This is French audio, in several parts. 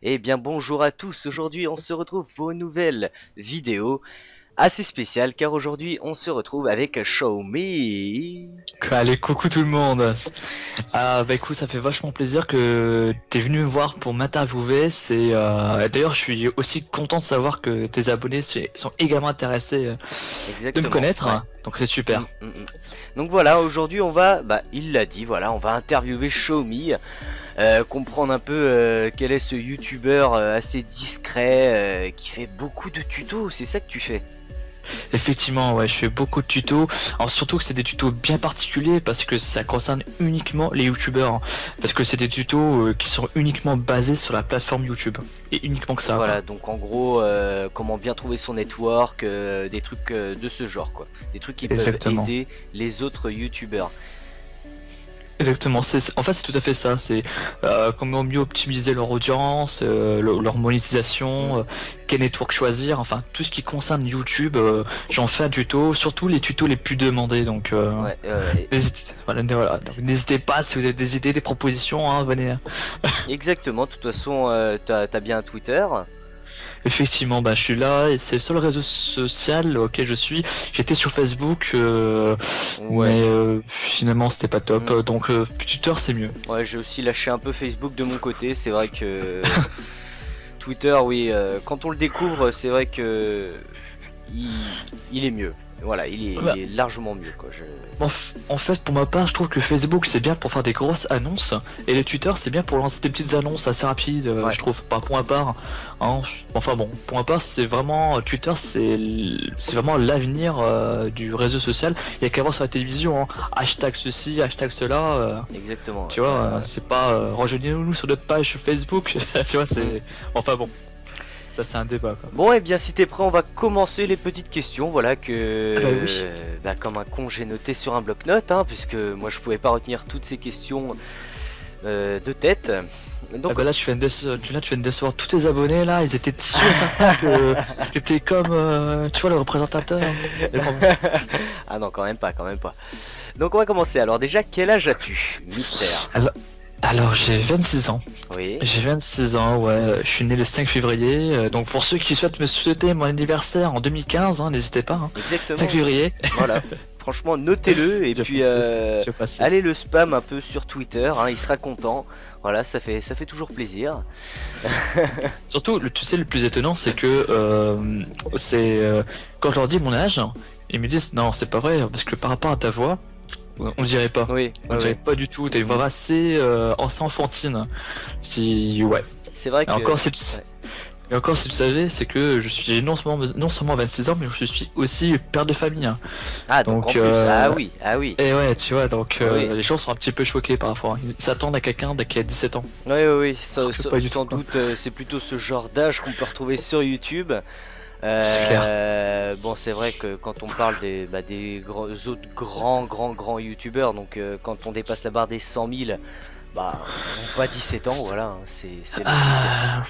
Eh bien bonjour à tous, aujourd'hui on se retrouve pour une nouvelle vidéo assez spéciale car aujourd'hui on se retrouve avec Xiaomi. Allez, coucou tout le monde. Ah bah écoute, ça fait vachement plaisir que t'es venu me voir pour m'interviewer. D'ailleurs, je suis aussi content de savoir que tes abonnés sont également intéressés de me Exactement, connaître. ouais. Donc c'est Mm, super. mm, mm. Donc voilà, aujourd'hui on va, il l'a dit, voilà, on va interviewer Xiaomi, comprendre un peu quel est ce youtubeur assez discret qui fait beaucoup de tutos, c'est ça que tu fais? Effectivement, ouais, je fais beaucoup de tutos. Alors surtout que c'est des tutos bien particuliers parce que ça concerne uniquement les youtubeurs, hein. Parce que c'est des tutos qui sont uniquement basés sur la plateforme YouTube. Et uniquement que ça, quoi. Voilà, donc en gros, comment bien trouver son network, des trucs de ce genre, quoi. Des trucs qui peuvent Exactement. aider les autres youtubeurs. Exactement, en fait c'est tout à fait ça, c'est comment mieux optimiser leur audience, leur Mm. monétisation, quel network choisir, enfin tout ce qui concerne YouTube, j'en fais un tuto, surtout les tutos les plus demandés, donc Ouais, voilà, donc n'hésitez pas si vous avez des idées, des propositions, hein, venez. exactement, de toute façon, t'as bien un Twitter. Effectivement, bah je suis là et c'est le seul réseau social auquel je suis. J'étais sur Facebook, Ouais. mais finalement c'était pas top, Mm. donc Twitter c'est mieux. Ouais, j'ai aussi lâché un peu Facebook de mon côté, c'est vrai que Twitter, oui, quand on le découvre, c'est vrai que il est mieux. Voilà, il est largement mieux, quoi. En fait, pour ma part, je trouve que Facebook c'est bien pour faire des grosses annonces et le Twitter c'est bien pour lancer des petites annonces assez rapides, Ouais, je trouve. Pas pour ma part, hein, enfin bon, pour ma part, c'est vraiment Twitter, c'est vraiment l'avenir du réseau social. Il y a qu'à voir sur la télévision, hein. Hashtag ceci, hashtag cela. exactement. Tu vois, c'est pas rejoignez-nous sur notre page Facebook. Tu vois, Mm. c'est enfin bon, ça c'est un débat quoi. Bon, et bien si t'es prêt, on va commencer les petites questions. Voilà Ah bah oui. que, comme un con, j'ai noté sur un bloc-notes, hein, puisque moi je pouvais pas retenir toutes ces questions de tête. Ah Donc, bah là tu viens de décevoir tous tes abonnés là, ils étaient sûrs et certains que t'étais comme tu vois le représentateur. Mais bon. ah non, quand même pas, quand même pas. Donc on va commencer. Alors déjà, quel âge as-tu? Mystère. Alors, alors, j'ai 26 ans. Oui, J'ai 26 ans, ouais, je suis né le 5 février. Donc pour ceux qui souhaitent me souhaiter mon anniversaire en 2015, hein, n'hésitez pas, hein. 5 exactement. février, Voilà. Franchement, notez-le et j'ai puis passé, c'est déjà passé. allez le spam un peu sur Twitter, hein, il sera content. Voilà, ça fait toujours plaisir. Surtout, tu sais, le plus étonnant, c'est que c'est quand je leur dis mon âge, ils me disent non, c'est pas vrai, parce que par rapport à ta voix, on dirait pas. Oui, On oui, dirait oui. pas du tout, t'as une Mm. voix assez enfantine. Je dis ouais. C'est vrai Et que. encore, Ouais. et encore, si tu savais, c'est que je suis non seulement 26 ans, mais je suis aussi père de famille, hein. Ah, donc en Donc, plus. Ah oui, ah oui. et ouais, tu vois, donc Oui, les gens sont un petit peu choqués par rapport. Ils s'attendent à quelqu'un dès qu'il a 17 ans. oui, oui, oui. Alors que pas du tout, Sans quoi. doute, c'est plutôt ce genre d'âge qu'on peut retrouver sur YouTube. C'est clair. Bon, c'est vrai que quand on parle des autres grands youtubeurs, donc quand on dépasse la barre des 100 000, on pas 17 ans, voilà, hein, c'est logique. Ah,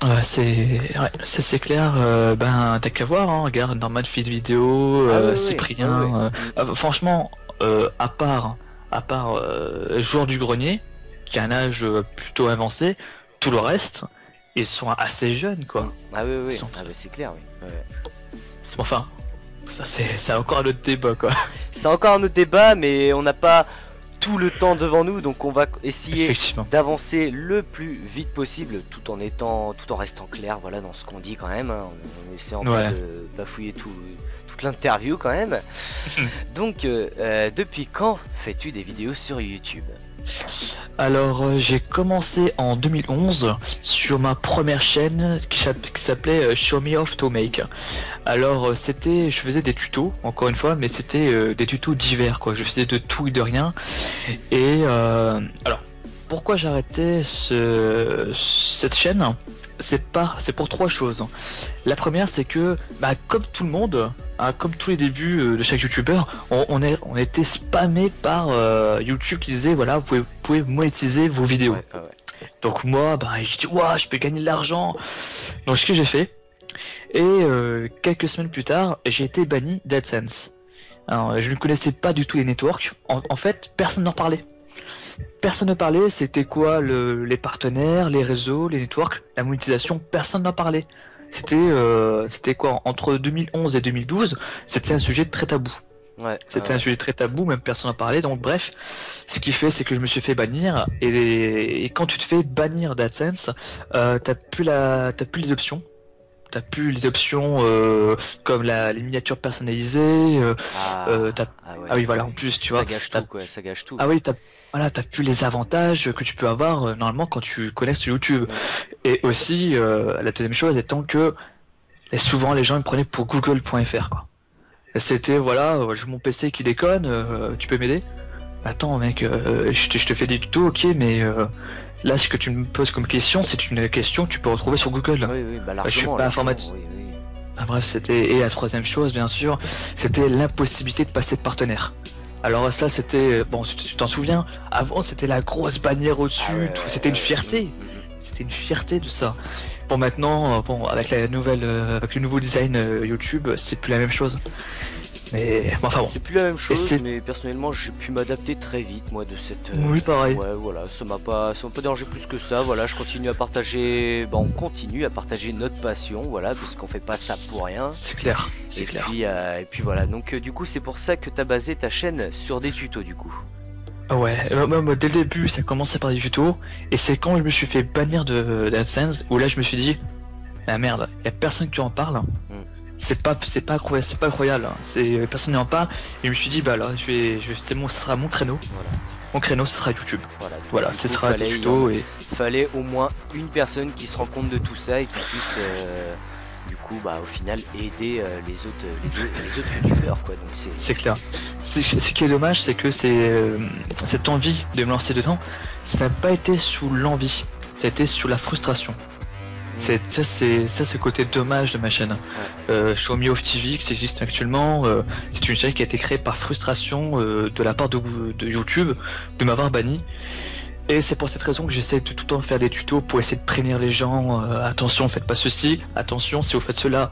ouais, c'est clair. Ben, t'as qu'à voir, hein, regarde Norman Feed Vidéo, Ah oui, oui, oui, oui, Cyprien. oui. Franchement, à part Joueur du Grenier, qui a un âge plutôt avancé, tout le reste, ils sont assez jeunes, Mm. quoi. Ah oui, oui, Ils oui. sont, Ah bah, c'est clair, oui. Ouais. enfin, ça c'est encore un autre débat, quoi. C'est encore un autre débat, mais on n'a pas tout le temps devant nous, donc on va essayer Effectivement. d'avancer le plus vite possible, tout en restant clair, voilà, dans ce qu'on dit quand même, hein, en essayant pas Ouais. de bafouiller toute l'interview quand même. Donc, depuis quand fais-tu des vidéos sur YouTube? Alors, j'ai commencé en 2011 sur ma première chaîne qui s'appelait Show Me Off to Make. Alors, je faisais des tutos, encore une fois, mais c'était des tutos divers, quoi. Je faisais de tout et de rien. Et alors, pourquoi j'ai arrêté cette chaîne? C'est pour trois choses. La première, c'est que, bah, comme tout le monde, hein, comme tous les débuts de chaque youtubeur, on a été spammé par YouTube qui disait voilà, vous pouvez monétiser vos vidéos. Ouais, ouais, ouais. Donc moi, bah, j'ai dit waouh, je peux gagner de l'argent. Donc ce que j'ai fait, et quelques semaines plus tard, j'ai été banni d'AdSense. Alors, je ne connaissais pas du tout les networks. En fait, personne n'en parlait. Personne ne parlait, c'était quoi les partenaires, les réseaux, les networks, la monétisation, personne n'en parlait. C'était quoi, entre 2011 et 2012, c'était un sujet très tabou. Ouais, C'était un sujet très tabou, même personne n'en parlait, donc bref, ce qui fait, c'est que je me suis fait bannir, et quand tu te fais bannir d'AdSense, t'as plus les options. T'as plus les options comme les miniatures personnalisées. ouais. Ah oui, voilà, en plus, tu vois. Ça gâche tout, quoi, ça gâche tout. Ah oui, t'as plus les avantages que tu peux avoir normalement quand tu connectes sur YouTube. Et aussi, la deuxième chose étant que souvent les gens me prenaient pour google.fr, quoi. C'était, voilà, j'ai mon PC qui déconne, tu peux m'aider? Attends, mec, je te fais des tutos, ok, mais là, ce que tu me poses comme question, c'est une question que tu peux retrouver sur Google. Oui, bah Je suis largement. pas informatique. Oui. Ah, bref, et la troisième chose, bien sûr, c'était l'impossibilité de passer de partenaire. Alors ça, c'était, bon, si tu t'en souviens, avant, c'était la grosse bannière au-dessus, c'était une fierté. C'était une fierté de ça. Bon, maintenant, bon, avec avec le nouveau design YouTube, c'est plus la même chose. Mais bon, enfin bon. C'est plus la même chose, mais personnellement j'ai pu m'adapter très vite moi de cette. Oui, pareil. Ouais, voilà, ça m'a pas dérangé plus que ça. Voilà, je continue à partager. On continue à partager notre passion, voilà, parce qu'on fait pas ça pour rien. C'est clair. Et puis voilà. Donc du coup c'est pour ça que t'as basé ta chaîne sur des tutos du coup. Ouais, moi, dès le début ça a commencé par des tutos, et c'est quand je me suis fait bannir d'AdSense où là je me suis dit, ah merde, y a personne qui en parle. C'est pas incroyable, hein. Personne n'en parle, et je me suis dit bah là ce sera mon créneau. Voilà. Mon créneau, ce sera YouTube. Voilà, ce sera des tutos. Fallait au moins une personne qui se rend compte de tout ça et qui puisse du coup au final aider les autres youtubeurs, quoi. Donc c'est clair. Ce qui est dommage, c'est que cette envie de me lancer dedans, ça n'a pas été sous l'envie, ça a été sous la frustration. C'est le côté dommage de ma chaîne. Xiaomi Off TV qui existe actuellement, c'est une chaîne qui a été créée par frustration de la part de YouTube de m'avoir banni. Et c'est pour cette raison que j'essaie de tout le temps faire des tutos pour essayer de prévenir les gens. Attention, faites pas ceci. Attention, si vous faites cela,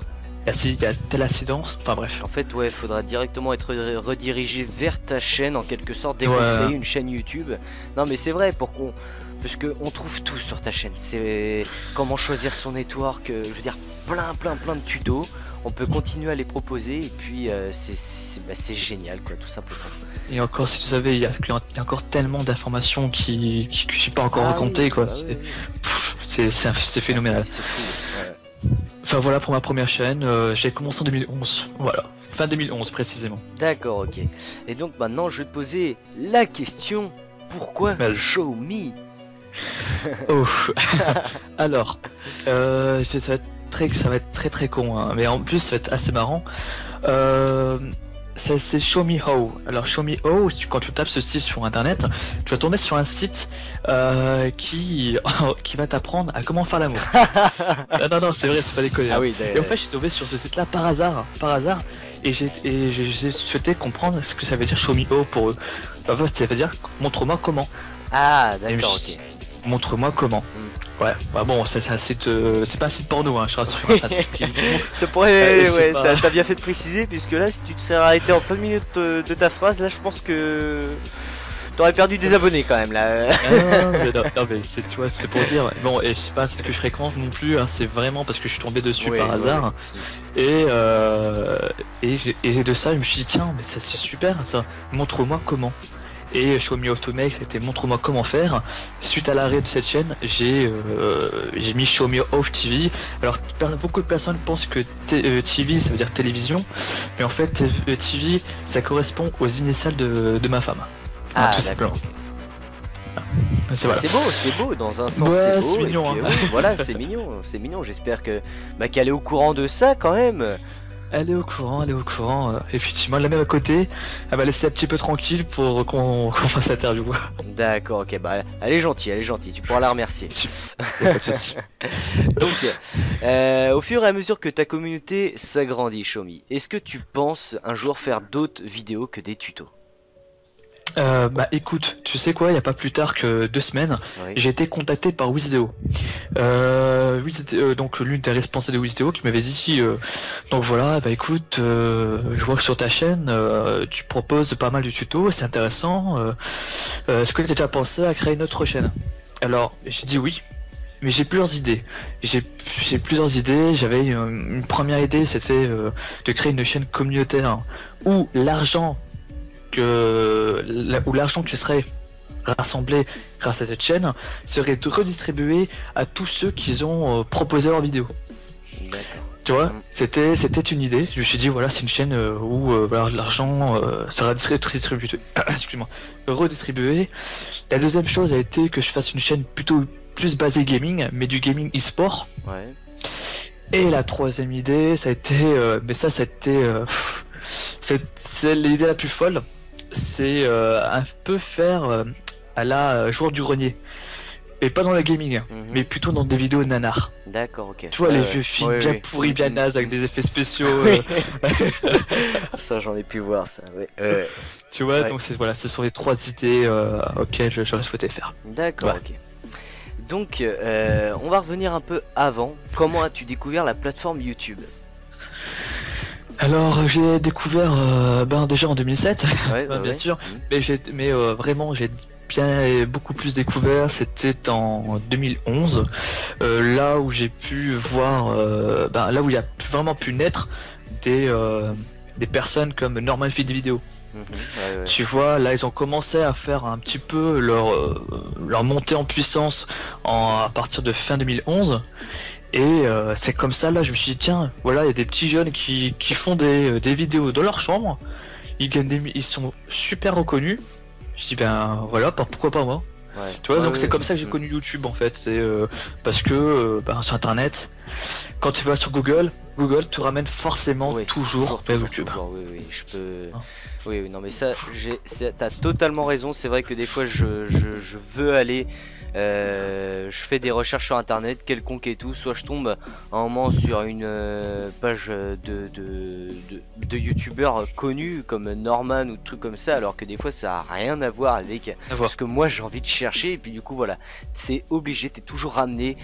il y a telle incidence. Enfin bref. En fait, faudra directement être redirigé vers ta chaîne en quelque sorte dès qu'on crée une chaîne YouTube. Non, mais c'est vrai, parce qu'on trouve tout sur ta chaîne. C'est comment choisir son network, je veux dire plein de tutos. On peut continuer à les proposer et puis c'est génial, quoi, tout simplement. Et encore, si tu savais, il y a encore tellement d'informations qui ne suis pas encore racontées, quoi. C'est phénoménal. C'est fou. Enfin voilà pour ma première chaîne. J'ai commencé en 2011. Voilà. Fin 2011 précisément. D'accord, ok. Et donc maintenant, je vais te poser la question, pourquoi Xiaomi? Oh. Alors, ça va être très con, hein, mais en plus ça va être assez marrant. C'est Xiaomi How. Alors Xiaomi How, quand tu tapes ceci sur internet, tu vas tomber sur un site qui va t'apprendre à comment faire l'amour. Non, c'est vrai, c'est pas déconné. Ah oui, et en fait, je suis tombé sur ce site-là par hasard, et j'ai souhaité comprendre ce que ça veut dire Xiaomi How pour eux. En fait, ça veut dire montre-moi comment. Ah, d'accord, ok. Montre-moi comment. Ouais, bah bon, c'est un site, c'est pas un site porno, hein, je rassure. C'est un site qui... Ça pourrait, t'as bien fait de préciser, puisque là, si tu te serais arrêté en plein milieu de ta phrase, là, je pense que t'aurais perdu des abonnés quand même, là. Non, mais c'est, tu vois, c'est pour dire. Bon, et c'est pas un site que je fréquente non plus, hein, c'est vraiment parce que je suis tombé dessus par hasard. Et de ça, je me suis dit, tiens, mais ça c'est super, ça. Montre-moi comment. Et Xiaomi Automake, c'était montre-moi comment faire. Suite à l'arrêt de cette chaîne, j'ai mis Xiaomi Off TV. Alors beaucoup de personnes pensent que TV ça veut dire télévision, mais en fait TV ça correspond aux initiales de ma femme. Ah, tout simplement. C'est beau dans un sens, c'est beau. Mignon, puis, hein. Voilà, c'est mignon. J'espère que qu'elle est au courant de ça quand même. Elle est au courant. Effectivement, elle la met à côté. Elle va laisser un petit peu tranquille pour qu'on fasse l'interview. D'accord, ok, bah elle est gentille. Tu pourras la remercier. Pas de soucis. Donc, au fur et à mesure que ta communauté s'agrandit, Xiaomi, est-ce que tu penses un jour faire d'autres vidéos que des tutos? Bah écoute, tu sais quoi, il n'y a pas plus tard que 2 semaines, Oui. j'ai été contacté par Wizdeo. Donc l'une des responsables de Wizdeo qui m'avait dit, donc voilà, bah écoute, je vois que sur ta chaîne, tu proposes pas mal de tutos, c'est intéressant. Est-ce que tu as déjà pensé à créer une autre chaîne? Alors j'ai dit oui. Mais j'ai plusieurs idées. J'ai j'ai plusieurs idées. J'avais une première idée, c'était de créer une chaîne communautaire où l'argent qui serait rassemblé grâce à cette chaîne serait redistribué à tous ceux qui ont proposé leur vidéo. D'accord. Tu vois, Mm. c'était une idée. Je me suis dit voilà, c'est une chaîne où voilà, l'argent sera redistribué. Excuse-moi, redistribué. La deuxième chose a été que je fasse une chaîne plutôt plus basée gaming, mais du gaming e-sport. Ouais. Et la troisième idée, ça a été, mais ça a été, c'est l'idée la plus folle, c'est un peu faire à la joueur du grenier, et pas dans le gaming, Mhm. mais plutôt dans des vidéos nanars. D'accord, ok. Tu vois Ouais, les ouais. vieux films Ouais, bien ouais. pourris, bien Mm, nazes avec mm. des effets spéciaux, Oui. Ça, j'en ai pu voir ça. Ouais. tu vois. Ouais. Donc c'est voilà, ce sont les trois idées auxquelles j'aurais souhaité faire. D'accord, Ouais. ok. Donc, on va revenir un peu avant. Comment as-tu découvert la plateforme YouTube? Alors j'ai découvert déjà en 2007, Ouais, bien ouais. sûr, Mm. mais vraiment j'ai bien beaucoup plus découvert, c'était en 2011, là où j'ai pu voir, là où il a vraiment pu naître des personnes comme Norman Feed Video. Mhm. Ouais, ouais. Tu vois, là ils ont commencé à faire un petit peu leur montée en puissance à partir de fin 2011. Et c'est comme ça, là, je me suis dit, tiens, voilà, il y a des petits jeunes qui font des vidéos dans leur chambre, ils sont super reconnus. Je dis, ben voilà, pourquoi pas moi? Ouais. Tu vois, Ouais, donc ouais. c'est comme ça que j'ai Mm. connu YouTube en fait. C'est parce que sur Internet, quand tu vas sur Google te ramène forcément Oui, toujours vers YouTube. toujours, oui, oui, je peux. Hein. Oui, oui, non, mais ça, t'as totalement raison. C'est vrai que des fois, je veux aller. Je fais des recherches sur internet, quelconque et tout. Soit je tombe à un moment sur une page de youtubeurs connus comme Norman ou trucs comme ça, alors que des fois, ça a rien à voir avec À voir. ce que moi j'ai envie de chercher. Et puis, du coup, voilà, c'est obligé, t'es toujours ramené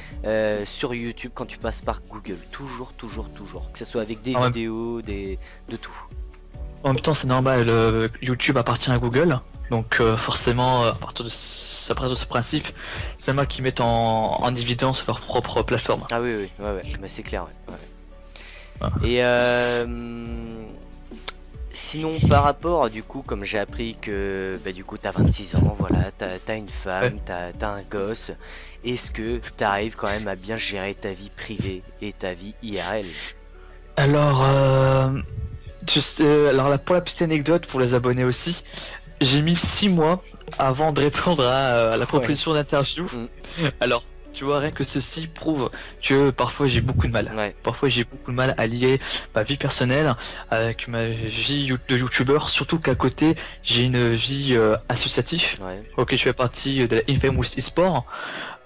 sur YouTube quand tu passes par Google. Toujours, toujours, toujours. Que ce soit avec des Ah ouais. vidéos, de tout. En même temps, c'est normal, YouTube appartient à Google, donc forcément, à partir de ce principe, c'est moi qui mettent en évidence leur propre plateforme. Ah oui, oui, ouais, ouais, bah, c'est clair, ouais. Ouais. Ah. Et sinon, par rapport, du coup, comme j'ai appris que bah, du coup, t'as 26 ans, voilà, t'as une femme, Ouais. t'as un gosse, est-ce que t'arrives quand même à bien gérer ta vie privée et ta vie IRL? Alors, tu sais, alors là, pour la petite anecdote, pour les abonnés aussi, j'ai mis 6 mois avant de répondre à la proposition d'interview. Mm. Alors, tu vois, rien que ceci prouve que parfois j'ai beaucoup de mal. Ouais, Parfois j'ai beaucoup de mal à lier ma vie personnelle avec ma vie de youtubeur, surtout qu'à côté j'ai une vie associative. ouais, Ok, je fais partie de la Infamous eSport.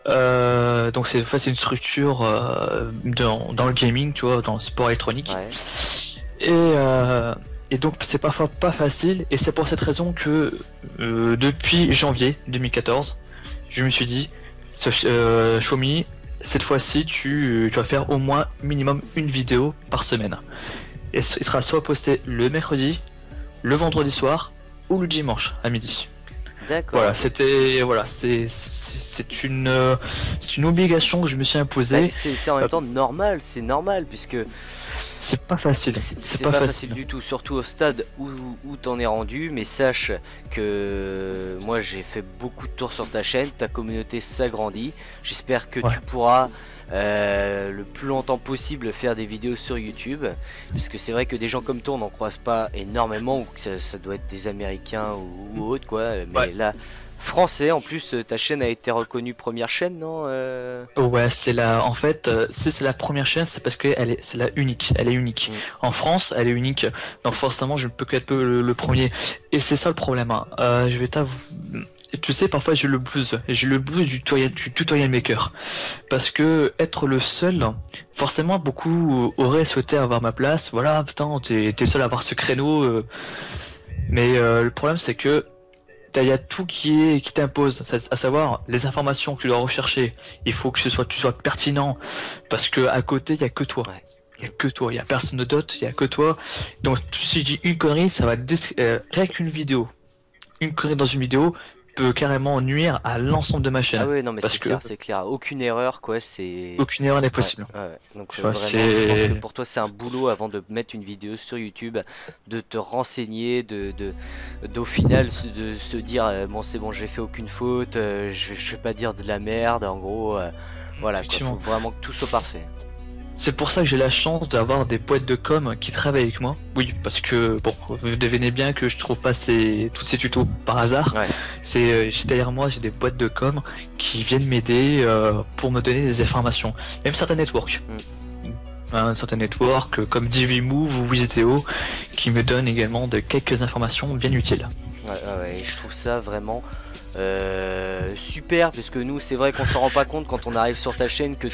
Donc c'est en fait, c'est une structure dans le gaming, tu vois, dans le sport électronique. ouais. Et donc c'est parfois pas facile, et c'est pour cette raison que depuis janvier 2014, je me suis dit, Xiaomi, cette fois-ci tu vas faire au moins minimum une vidéo par semaine. Et il sera soit posté le mercredi, le vendredi soir ou le dimanche à midi. D'accord. Voilà, c'est une obligation que je me suis Bah, imposée. c'est en même temps normal, c'est normal, puisque C'est pas facile. c'est pas facile du tout, surtout au stade où t'en es rendu. Mais sache que moi j'ai fait beaucoup de tours sur ta chaîne, ta communauté s'agrandit. J'espère que Ouais. tu pourras le plus longtemps possible faire des vidéos sur YouTube, parce que c'est vrai que des gens comme toi on n'en croise pas énormément, ou que ça doit être des Américains ou autres quoi. Mais Ouais. là, français en plus, ta chaîne a été reconnue première chaîne, non Ouais, en fait, si c'est la première chaîne, c'est parce que c'est la unique, elle est unique. Mm. En France, elle est unique, donc forcément, je ne peux qu'être le premier. Et c'est ça le problème, hein. Je vais t'avouer, tu sais, parfois j'ai le blues du tutorial maker, parce que être le seul, forcément, beaucoup auraient souhaité avoir ma place. Voilà, putain, t'es seul à avoir ce créneau, mais le problème, c'est que il y a tout qui t'impose, à savoir les informations que tu dois rechercher. Il faut que tu sois pertinent, parce que à côté, il y a que toi. Ouais. Il y a que toi, il y a personne d'autre, il y a que toi. Donc si je dis une connerie, ça va rien qu'une vidéo. Une connerie dans une vidéo peut carrément nuire à l'ensemble de ma chaîne. Ah ouais, non mais parce c'est que clair, c'est clair. Aucune erreur, quoi, c'est... aucune erreur n'est possible. Ouais, ouais. Donc Tu vois, vraiment, je pense que c'est pour toi c'est un boulot avant de mettre une vidéo sur YouTube, de te renseigner, d'au final de se dire bon c'est bon j'ai fait aucune faute, je vais pas dire de la merde, en gros, voilà quoi, faut effectivement. vraiment que tout soit parfait. C'est pour ça que j'ai la chance d'avoir des boîtes de com qui travaillent avec moi. Oui, parce que bon, vous devinez bien que je trouve pas tous ces tutos par hasard. Ouais. Derrière moi, j'ai des boîtes de com qui viennent m'aider pour me donner des informations. Même certains networks. Certains networks comme DiviMove ou Wizeteo qui me donnent également quelques informations bien utiles. Ouais, et je trouve ça vraiment super, parce que nous c'est vrai qu'on s'en rend pas compte quand on arrive sur ta chaîne que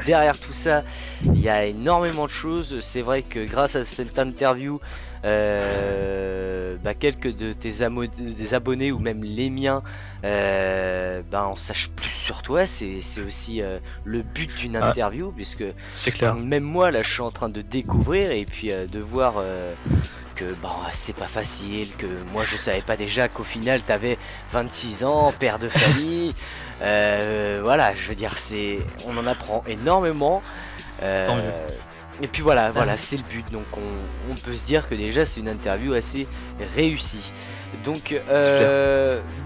derrière tout ça il y a énormément de choses. C'est vrai que grâce à cette interview quelques de des abonnés ou même les miens on sache plus sur toi. C'est aussi le but d'une interview, puisque c'est clair. Même moi là je suis en train de découvrir et puis de voir que c'est pas facile, que moi je savais pas déjà qu'au final t'avais 26 ans, père de famille, voilà, je veux dire, on en apprend énormément, et puis voilà, c'est le but, donc on peut se dire que déjà c'est une interview assez réussie. Donc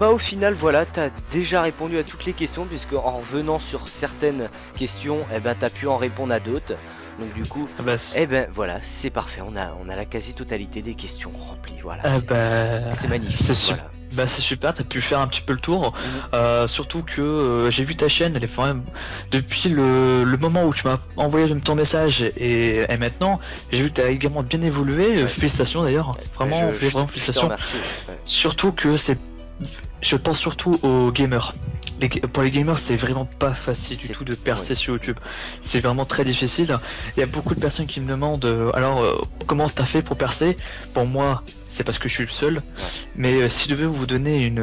au final voilà, t'as déjà répondu à toutes les questions, puisque en revenant sur certaines questions, t'as pu en répondre à d'autres. Donc du coup, voilà, c'est parfait, on a la quasi-totalité des questions remplies, voilà, c'est magnifique. C'est super, t'as pu faire un petit peu le tour, surtout que j'ai vu ta chaîne, elle est quand même, depuis le moment où tu m'as envoyé ton message et maintenant, j'ai vu que t'as également bien évolué, félicitations d'ailleurs, vraiment félicitations, surtout que je pense surtout aux gamers. Pour les gamers, c'est vraiment pas facile du tout de percer sur YouTube. C'est vraiment très difficile. Il y a beaucoup de personnes qui me demandent comment t'as fait pour percer. Pour moi, c'est parce que je suis le seul. Mais si je devais vous donner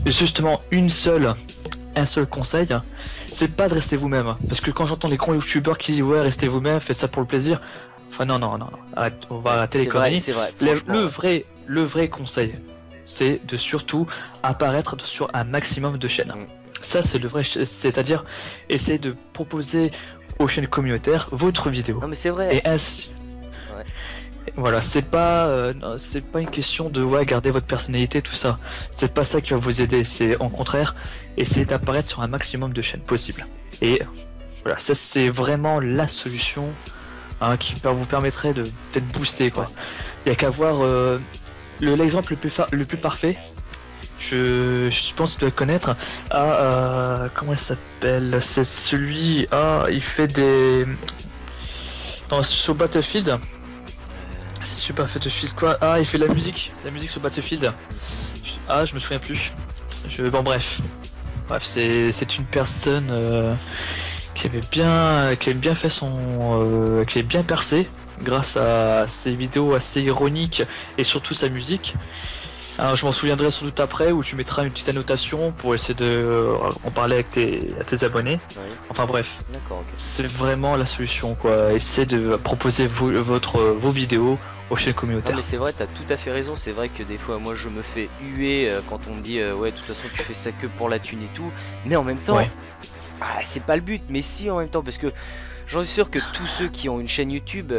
justement un seul conseil, c'est pas de rester vous-même. Parce que quand j'entends les grands youtubeurs qui disent ouais, restez vous-même, faites ça pour le plaisir. Enfin non, arrête, on va arrêter les conneries. Le vrai conseil, c'est de surtout apparaître sur un maximum de chaînes. Ça c'est le vrai, c'est-à-dire essayer de proposer aux chaînes communautaires votre vidéo. Non mais c'est vrai. Et ainsi. Voilà, c'est pas une question de garder votre personnalité, tout ça. C'est pas ça qui va vous aider, c'est au contraire essayer d'apparaître sur un maximum de chaînes possibles. Et voilà, ça c'est vraiment la solution qui vous permettrait de peut-être booster quoi. Il y a qu'à voir l'exemple le plus parfait. Je pense que tu dois le connaître. Comment il s'appelle? C'est celui. Il fait des. Sur Battlefield. C'est sur Battlefield quoi? Il fait la musique sur Battlefield. Je me souviens plus. Bon bref, c'est une personne qui avait bien fait qui avait bien percé grâce à ses vidéos assez ironiques et surtout sa musique. Alors, je m'en souviendrai sans doute après, où tu mettras une petite annotation pour essayer de en parler avec tes abonnés. Enfin bref, c'est vraiment la solution quoi. Essayez de proposer vos vidéos aux chaînes communautaires. Non mais c'est vrai, t'as tout à fait raison. C'est vrai que des fois moi je me fais huer quand on me dit ouais de toute façon tu fais ça que pour la thune et tout. Mais en même temps, c'est pas le but. Mais si en même temps, parce que j'en suis sûr que tous ceux qui ont une chaîne YouTube,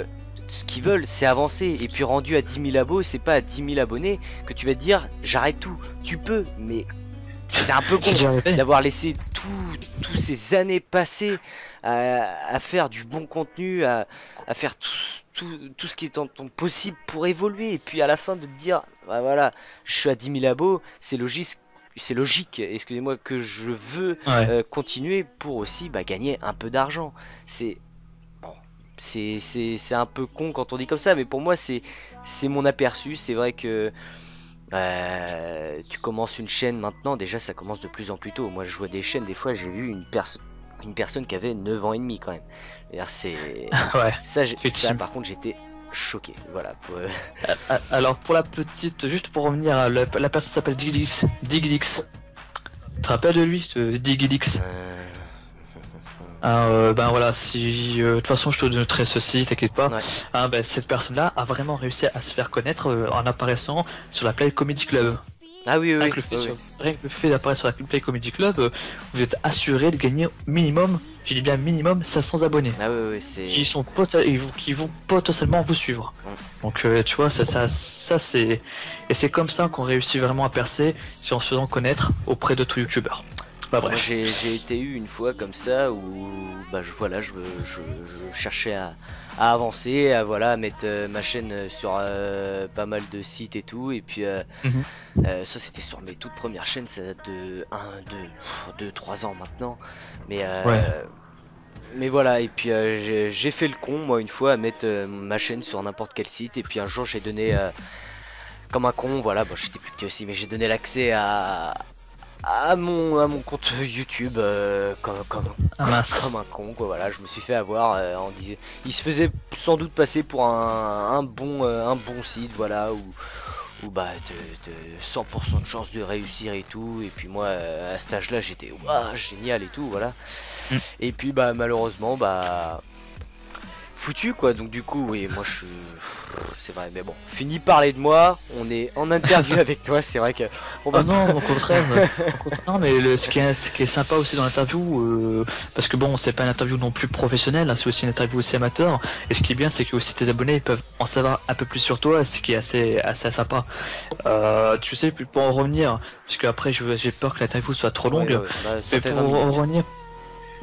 ce qu'ils veulent c'est avancer, et puis rendu à 10 000 abos, c'est pas à 10 000 abonnés que tu vas te dire j'arrête tout. Tu peux, mais c'est un peu con d'avoir laissé tous ces années passées à faire du bon contenu, à faire tout ce qui est en ton possible pour évoluer, et puis à la fin de te dire voilà, je suis à 10 000 abos, c'est logique, excusez-moi, que je veux continuer pour aussi gagner un peu d'argent. C'est un peu con quand on dit comme ça, mais pour moi c'est mon aperçu. C'est vrai que tu commences une chaîne maintenant, déjà ça commence de plus en plus tôt. Moi je vois des chaînes, des fois j'ai vu une personne qui avait 9 ans et demi quand même. Ça par contre j'étais choqué. Voilà. Alors pour la petite, juste pour revenir, la personne s'appelle Digidix. Digidix. Tu te rappelles de lui, Digidix? Ben voilà, si de toute façon je te noterai ceci, t'inquiète pas. Ouais. Ben, cette personne-là a vraiment réussi à se faire connaître en apparaissant sur la Play Comedy Club. Ah oui, Rien que rien que le fait d'apparaître sur la Play Comedy Club, vous êtes assuré de gagner minimum, j'ai dit bien minimum 500 abonnés. Ah oui, c'est. Qui vont potentiellement vous suivre. Donc tu vois, ça c'est. Et c'est comme ça qu'on réussit vraiment à percer, c'est en se faisant connaître auprès d'autres youtubeurs. Bah Moi bref. j'ai été eu une fois comme ça où bah je cherchais à avancer, à mettre ma chaîne sur pas mal de sites et tout, et puis Mhm. ça c'était sur mes toutes premières chaînes, ça date de 2, 3 ans maintenant, mais Ouais. mais voilà, et puis j'ai fait le con moi une fois à mettre ma chaîne sur n'importe quel site, et puis un jour j'ai donné comme un con, voilà, bon j'étais plus petit aussi, mais j'ai donné l'accès à mon compte YouTube Ah mince. comme un con quoi, voilà, je me suis fait avoir en disant il se faisait sans doute passer pour un bon site, voilà, où bah t'as 100% de chance de réussir et tout, et puis moi à cet âge là j'étais waouh génial et tout, voilà, Mm. et puis bah malheureusement bah foutu quoi, donc du coup oui moi je suis, c'est vrai, mais bon, fini de parler de moi, on est en interview avec toi, c'est vrai que on va Ah non, au contraire, non, mais ce qui est sympa aussi dans l'interview, parce que bon, c'est pas une interview non plus professionnelle, hein, c'est aussi une interview aussi amateur, et ce qui est bien, c'est que aussi tes abonnés ils peuvent en savoir un peu plus sur toi, ce qui est assez sympa. Tu sais, pour en revenir, parce que après j'ai peur que l'interview soit trop longue, bah, ça mais fait pour 20 minutes. en revenir,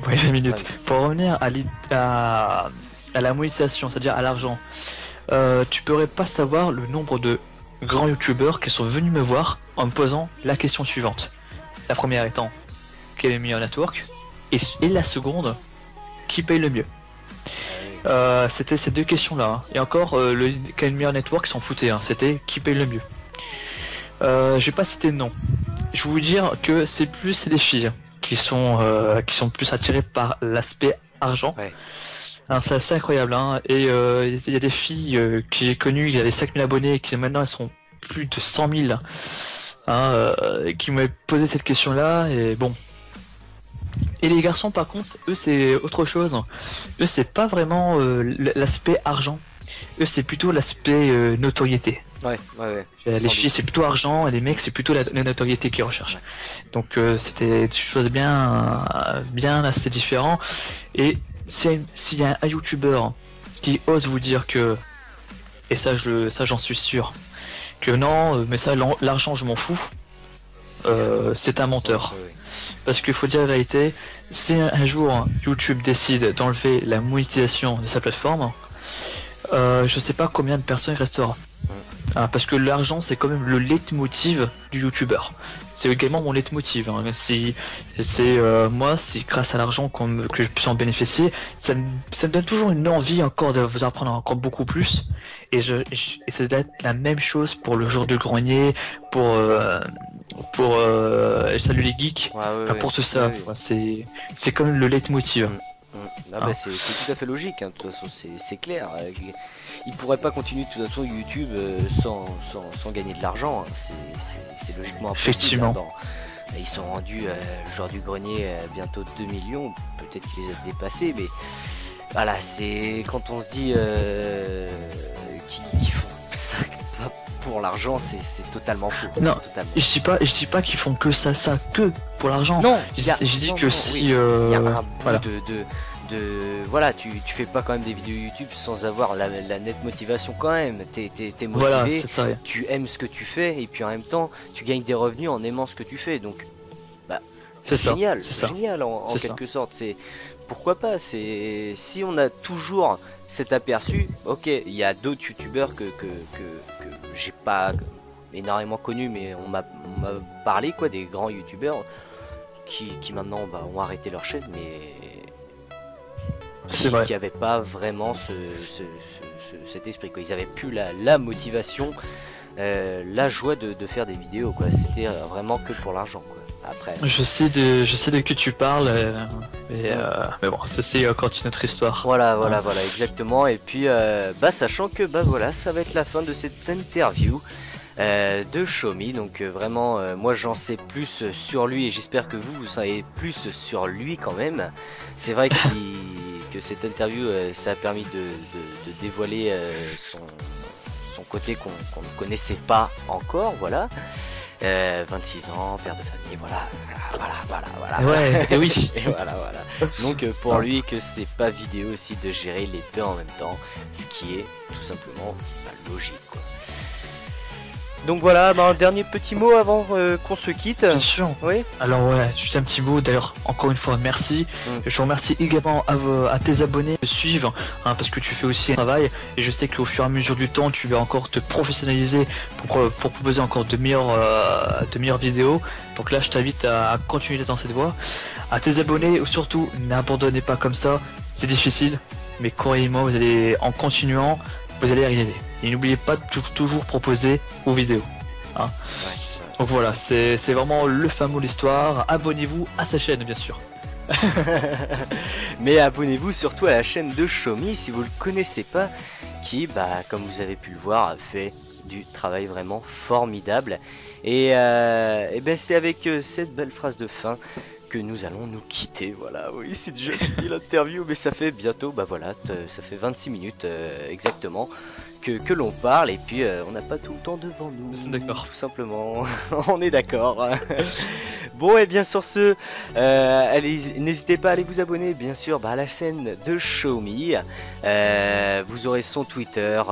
ouais, 20 minutes, 20 minutes. pour en revenir à la monétisation, c'est-à-dire à l'argent. Tu pourrais pas savoir le nombre de grands youtubeurs qui sont venus me voir en me posant la question suivante. La première étant quel est le meilleur network, et la seconde qui paye le mieux. C'était ces deux questions-là, hein. Et encore, quel est le meilleur network, ils s'en foutaient, hein. C'était qui paye le mieux. Je vais pas citer de nom. Je vais vous dire que c'est plus les filles qui sont plus attirées par l'aspect argent. Ouais. Hein, c'est assez incroyable, hein. Et il y a des filles que j'ai connues, il y avait 5000 abonnés, et qui maintenant elles sont plus de 100 000, hein, qui m'avaient posé cette question-là, et bon. Et les garçons, par contre, eux, c'est autre chose. Eux, c'est pas vraiment l'aspect argent. Eux, c'est plutôt l'aspect notoriété. Ouais. Les Sans filles, doute. c'est plutôt argent, et les mecs, c'est plutôt la notoriété qu'ils recherchent. Donc, c'était des choses bien assez différentes. Et s'il y a un youtubeur qui ose vous dire que, et ça j'en suis sûr, que non, mais ça l'argent je m'en fous, c'est un menteur. Ouais. Parce qu'il faut dire la vérité, si un jour YouTube décide d'enlever la monétisation de sa plateforme, je sais pas combien de personnes il restera. Parce que l'argent c'est quand même le leitmotiv du youtubeur. C'est également mon leitmotiv, hein. Si c'est moi, si grâce à l'argent que je puisse en bénéficier, ça me donne toujours une envie encore de vous apprendre encore beaucoup plus. Et ça doit être la même chose pour le jour du grenier, pour salut les geeks, enfin, pour tout ça. Ouais. Quoi. C'est quand même le leitmotiv. Ah bah c'est tout à fait logique, hein. De toute façon c'est clair. Il pourrait pas continuer de toute façon YouTube sans gagner de l'argent, hein. C'est logiquement impossible. Effectivement. Ils sont rendus le genre du grenier bientôt 2 millions, peut-être qu'ils les a dépassés, mais voilà, c'est quand on se dit qu'ils font ça pour l'argent, c'est totalement faux. Non, C'est totalement... je dis pas qu'ils font que ça que pour l'argent. Non, Je dis que si il y a un bout voilà. voilà, tu fais pas quand même des vidéos YouTube sans avoir la nette motivation quand même. T'es motivé, Voilà, c'est ça. tu aimes ce que tu fais, et puis en même temps tu gagnes des revenus en aimant ce que tu fais, donc bah C'est ça. génial, C'est ça. génial en C'est quelque sorte. C'est pourquoi pas, c'est si on a toujours cet aperçu, ok, il y a d'autres youtubeurs que j'ai pas énormément connus, mais on m'a parlé quoi, des grands youtubeurs qui maintenant bah, ont arrêté leur chaîne, mais C'est vrai. qui n'avaient pas vraiment cet esprit, quoi. Ils avaient plus la motivation, la joie de faire des vidéos, quoi. C'était vraiment que pour l'argent, quoi. après. Je sais de que tu parles, mais bon, ça c'est encore une autre histoire. Voilà, exactement. Et puis, sachant que, voilà, ça va être la fin de cette interview de Xiaomi. Donc, vraiment, moi j'en sais plus sur lui et j'espère que vous savez plus sur lui quand même. C'est vrai que cette interview, ça a permis de dévoiler son côté qu'on ne connaissait pas encore, voilà. 26 ans, père de famille, voilà. Ouais, et oui. Et voilà. Donc pour lui que c'est pas vidéo aussi de gérer les deux en même temps, ce qui est tout simplement logique, quoi. Donc voilà, un dernier petit mot avant qu'on se quitte. Bien sûr. Oui. Alors ouais, juste un petit mot. D'ailleurs, encore une fois, merci. Je remercie également à tes abonnés de suivre, parce que tu fais aussi un travail. Et je sais qu'au fur et à mesure du temps, tu vas encore te professionnaliser pour proposer encore de meilleures vidéos. Donc là, je t'invite à continuer dans cette voie. À tes abonnés, surtout, n'abandonnez pas comme ça. C'est difficile, mais croyez-moi, vous allez, en continuant, vous allez y arriver. Et n'oubliez pas de toujours proposer aux vidéos. Ouais, donc voilà, c'est vraiment le fin mot de l'histoire. Abonnez-vous à sa chaîne, bien sûr. Mais abonnez-vous surtout à la chaîne de Xiaomi si vous le connaissez pas, qui, comme vous avez pu le voir, fait du travail vraiment formidable. Et c'est avec cette belle phrase de fin que nous allons nous quitter. Voilà, oui, c'est déjà fini l'interview, mais ça fait bientôt, ça fait 26 minutes exactement que l'on parle, et puis on n'a pas tout le temps devant nous. D'accord. Tout simplement, on est d'accord. Bon, et bien sur ce, n'hésitez pas à aller vous abonner, bien sûr, à la chaîne de Xiaomi. Vous aurez son Twitter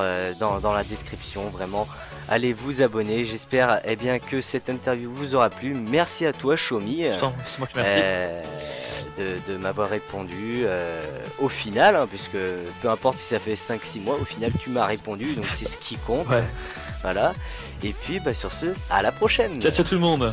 dans la description, vraiment. Allez vous abonner, j'espère bien que cette interview vous aura plu. Merci à toi Xiaomi, c'est moi qui merci. De m'avoir répondu au final, puisque peu importe si ça fait 5-6 mois, au final tu m'as répondu, donc c'est ce qui compte. Ouais. Voilà, et puis sur ce, à la prochaine. Ciao tout le monde.